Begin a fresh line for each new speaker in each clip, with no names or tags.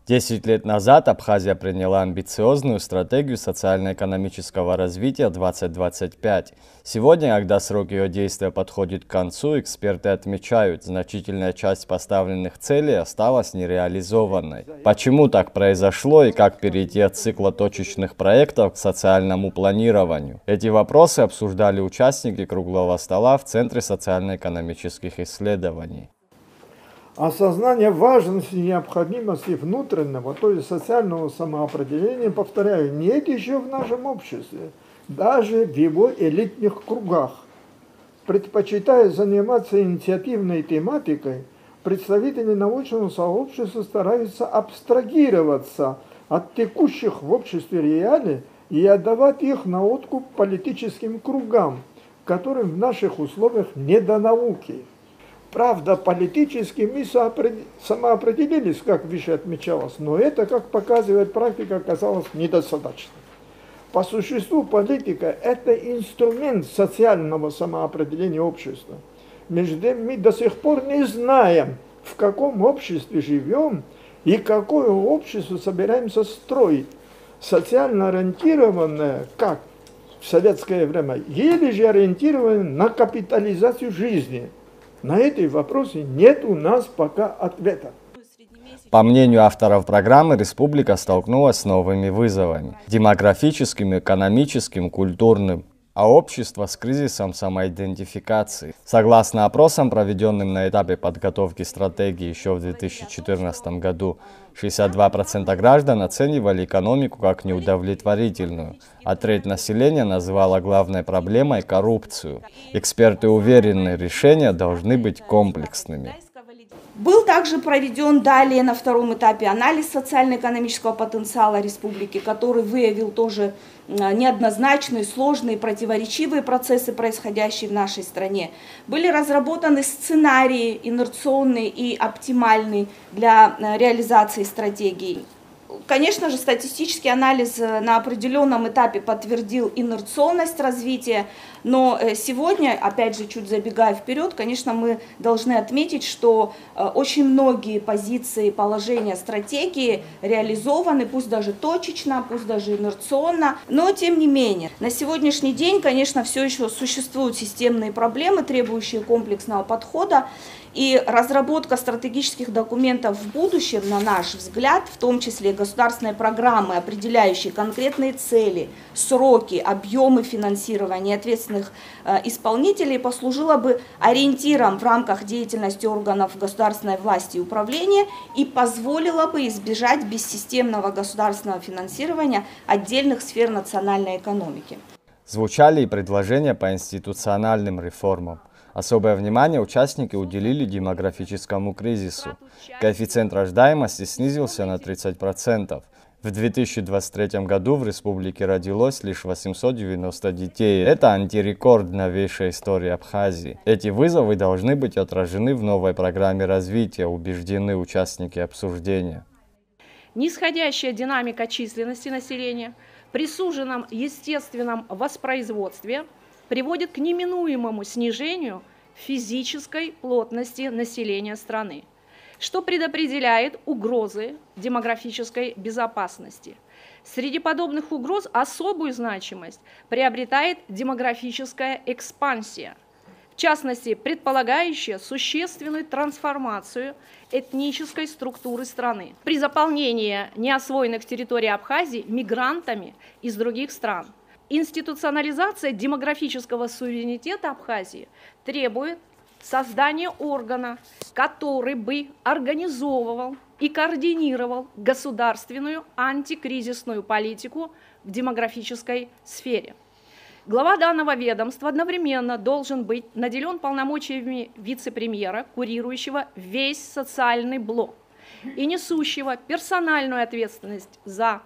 10 лет назад Абхазия приняла амбициозную стратегию социально-экономического развития 2025. Сегодня, когда срок ее действия подходит к концу, эксперты отмечают, значительная часть поставленных целей осталась нереализованной. Почему так произошло и как перейти от цикла точечных проектов к социальному планированию? Эти вопросы обсуждали участники круглого стола в Центре социально-экономических исследований.
Осознание важности и необходимости внутреннего, то есть социального самоопределения, повторяю, нет еще в нашем обществе, даже в его элитных кругах. Предпочитая заниматься инициативной тематикой, представители научного сообщества стараются абстрагироваться от текущих в обществе реалий и отдавать их на откуп политическим кругам, которым в наших условиях не до науки. Правда, политически мы самоопределились, как выше отмечалось, но это, как показывает практика, оказалось недостаточно. По существу политика – это инструмент социального самоопределения общества. Между тем, мы до сих пор не знаем, в каком обществе живем и какое общество собираемся строить. Социально ориентированное, как в советское время, или же ориентированное на капитализацию жизни. На эти вопросы нет у нас пока ответа.
По мнению авторов программы, республика столкнулась с новыми вызовами – демографическим, экономическим, культурным, а общество с кризисом самоидентификации. Согласно опросам, проведенным на этапе подготовки стратегии еще в 2014 году, 62% граждан оценивали экономику как неудовлетворительную, а треть населения называла главной проблемой коррупцию. Эксперты уверены, решения должны быть комплексными.
Был также проведен далее на втором этапе анализ социально-экономического потенциала республики, который выявил тоже неоднозначные, сложные, противоречивые процессы, происходящие в нашей стране. Были разработаны сценарии инерционные и оптимальные для реализации стратегии. Конечно же, статистический анализ на определенном этапе подтвердил инерционность развития, но сегодня, опять же, чуть забегая вперед, конечно, мы должны отметить, что очень многие позиции, положения стратегии реализованы, пусть даже точечно, пусть даже инерционно, но тем не менее. На сегодняшний день, конечно, все еще существуют системные проблемы, требующие комплексного подхода. И разработка стратегических документов в будущем, на наш взгляд, в том числе государственной программы, определяющие конкретные цели, сроки, объемы финансирования ответственных исполнителей, послужила бы ориентиром в рамках деятельности органов государственной власти и управления и позволила бы избежать бессистемного государственного финансирования отдельных сфер национальной экономики.
Звучали и предложения по институциональным реформам. Особое внимание участники уделили демографическому кризису. Коэффициент рождаемости снизился на 30%. В 2023 году в республике родилось лишь 890 детей. Это антирекорд в новейшей истории Абхазии. Эти вызовы должны быть отражены в новой программе развития, убеждены участники обсуждения.
Нисходящая динамика численности населения при суженном естественном воспроизводстве приводит к неминуемому снижению физической плотности населения страны, что предопределяет угрозы демографической безопасности. Среди подобных угроз особую значимость приобретает демографическая экспансия, в частности, предполагающая существенную трансформацию этнической структуры страны при заполнении неосвоенных территорий Абхазии мигрантами из других стран. Институционализация демографического суверенитета Абхазии требует создания органа, который бы организовывал и координировал государственную антикризисную политику в демографической сфере. Глава данного ведомства одновременно должен быть наделен полномочиями вице-премьера, курирующего весь социальный блок и несущего персональную ответственность за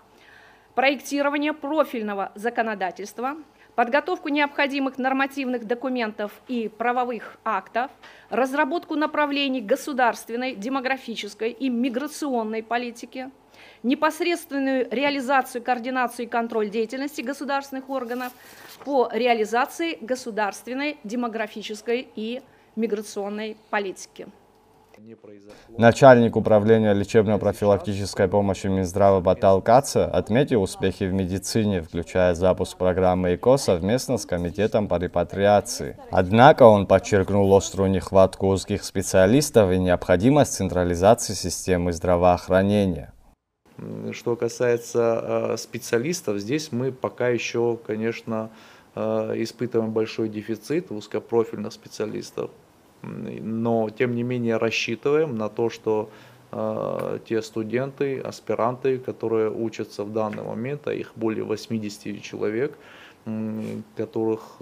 проектирование профильного законодательства, подготовку необходимых нормативных документов и правовых актов, разработку направлений государственной, демографической и миграционной политики, непосредственную реализацию, координацию и контроль деятельности государственных органов по реализации государственной, демографической и миграционной политики.
Начальник управления лечебно-профилактической помощи Минздрава Батал Каца отметил успехи в медицине, включая запуск программы ЭКО совместно с Комитетом по репатриации. Однако он подчеркнул острую нехватку узких специалистов и необходимость централизации системы здравоохранения.
Что касается специалистов, здесь мы пока еще, конечно, испытываем большой дефицит узкопрофильных специалистов. Но, тем не менее, рассчитываем на то, что те студенты, аспиранты, которые учатся в данный момент, а их более 80 человек, которых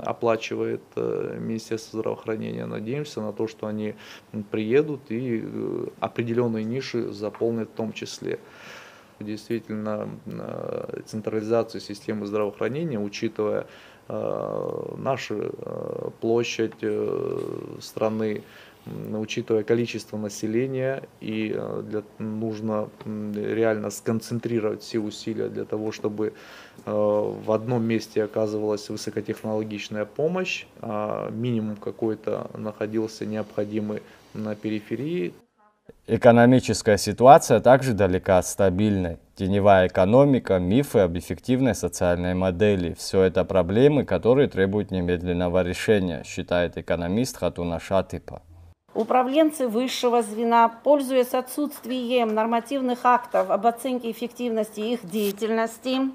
оплачивает Министерство здравоохранения, надеемся на то, что они приедут и определенные ниши заполнят в том числе. Действительно, централизацию системы здравоохранения, учитывая нашу площадь страны, учитывая количество населения, и нужно реально сконцентрировать все усилия для того, чтобы в одном месте оказывалась высокотехнологичная помощь, а минимум какой-то находился необходимый на периферии.
Экономическая ситуация также далека от стабильной. Теневая экономика, мифы об эффективной социальной модели – все это проблемы, которые требуют немедленного решения, считает экономист Хатуна Шатипа.
Управленцы высшего звена, пользуясь отсутствием нормативных актов об оценке эффективности их деятельности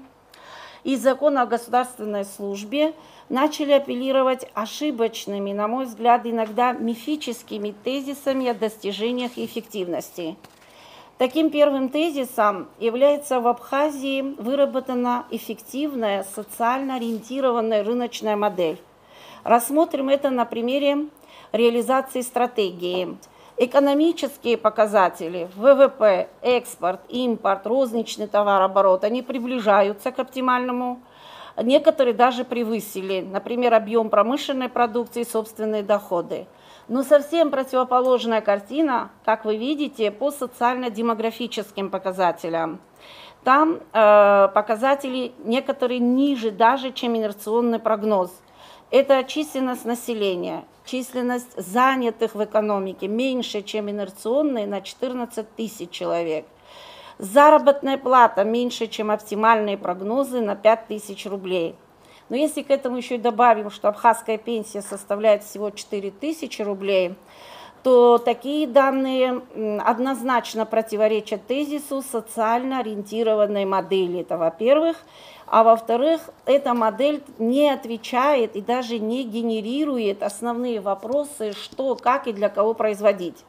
и закона о государственной службе, начали апеллировать ошибочными, на мой взгляд, иногда мифическими тезисами о достижениях эффективности. Таким первым тезисом является: в Абхазии выработана эффективная, социально ориентированная рыночная модель. Рассмотрим это на примере реализации стратегии. Экономические показатели, ВВП, экспорт, импорт, розничный товарооборот, они приближаются к оптимальному. Некоторые даже превысили, например, объем промышленной продукции и собственные доходы. Но совсем противоположная картина, как вы видите, по социально-демографическим показателям. Там показатели некоторые ниже даже, чем инерционный прогноз. Это численность населения, численность занятых в экономике меньше, чем инерционные, на 14 тысяч человек. Заработная плата меньше, чем оптимальные прогнозы, на 5 тысяч рублей. Но если к этому еще и добавим, что абхазская пенсия составляет всего 4 тысячи рублей, то такие данные однозначно противоречат тезису социально ориентированной модели. Это во-первых. А во-вторых, эта модель не отвечает и даже не генерирует основные вопросы, что, как и для кого производить.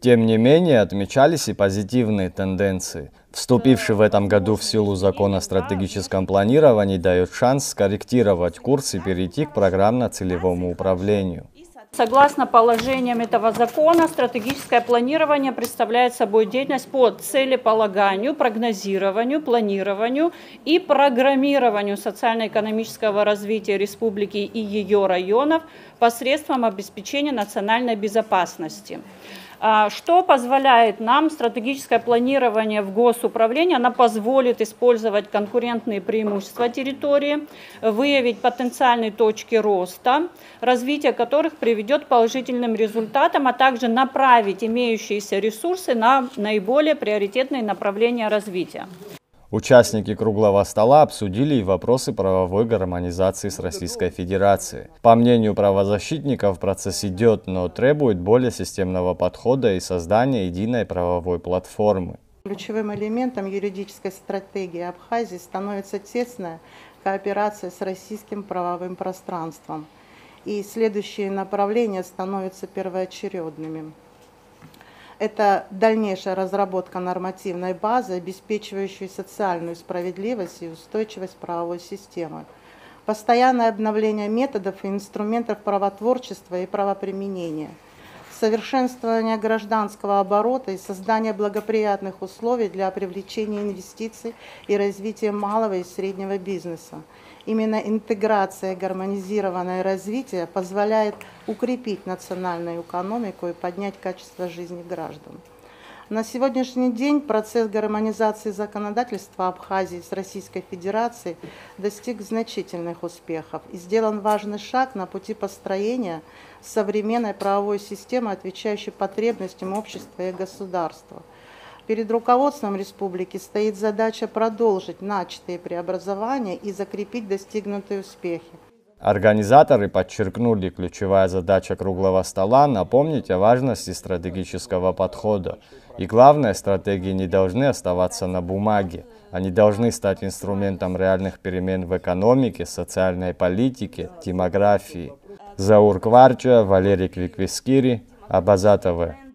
Тем не менее, отмечались и позитивные тенденции. Вступивший в этом году в силу закон о стратегическом планировании дает шанс скорректировать курс и перейти к программно-целевому управлению.
Согласно положениям этого закона, стратегическое планирование представляет собой деятельность по целеполаганию, прогнозированию, планированию и программированию социально-экономического развития республики и ее районов посредством обеспечения национальной безопасности. Что позволяет нам стратегическое планирование в госуправлении? Оно позволит использовать конкурентные преимущества территории, выявить потенциальные точки роста, развитие которых приведет к положительным результатам, а также направить имеющиеся ресурсы на наиболее приоритетные направления развития.
Участники круглого стола обсудили и вопросы правовой гармонизации с Российской Федерацией. По мнению правозащитников, процесс идет, но требует более системного подхода и создания единой правовой платформы.
Ключевым элементом юридической стратегии Абхазии становится тесная кооперация с российским правовым пространством. И следующие направления становятся первоочередными. Это дальнейшая разработка нормативной базы, обеспечивающей социальную справедливость и устойчивость правовой системы, постоянное обновление методов и инструментов правотворчества и правоприменения, совершенствование гражданского оборота и создание благоприятных условий для привлечения инвестиций и развития малого и среднего бизнеса. Именно интеграция и гармонизированное развитие позволяет укрепить национальную экономику и поднять качество жизни граждан. На сегодняшний день процесс гармонизации законодательства Абхазии с Российской Федерацией достиг значительных успехов и сделан важный шаг на пути построения современной правовой системы, отвечающей потребностям общества и государства. Перед руководством республики стоит задача продолжить начатые преобразования и закрепить достигнутые успехи.
Организаторы подчеркнули, ключевая задача круглого стола – напомнить о важности стратегического подхода. И главное, стратегии не должны оставаться на бумаге. Они должны стать инструментом реальных перемен в экономике, социальной политике, демографии. Заур Кварча, Валерий Квиквискири, Абаза ТВ.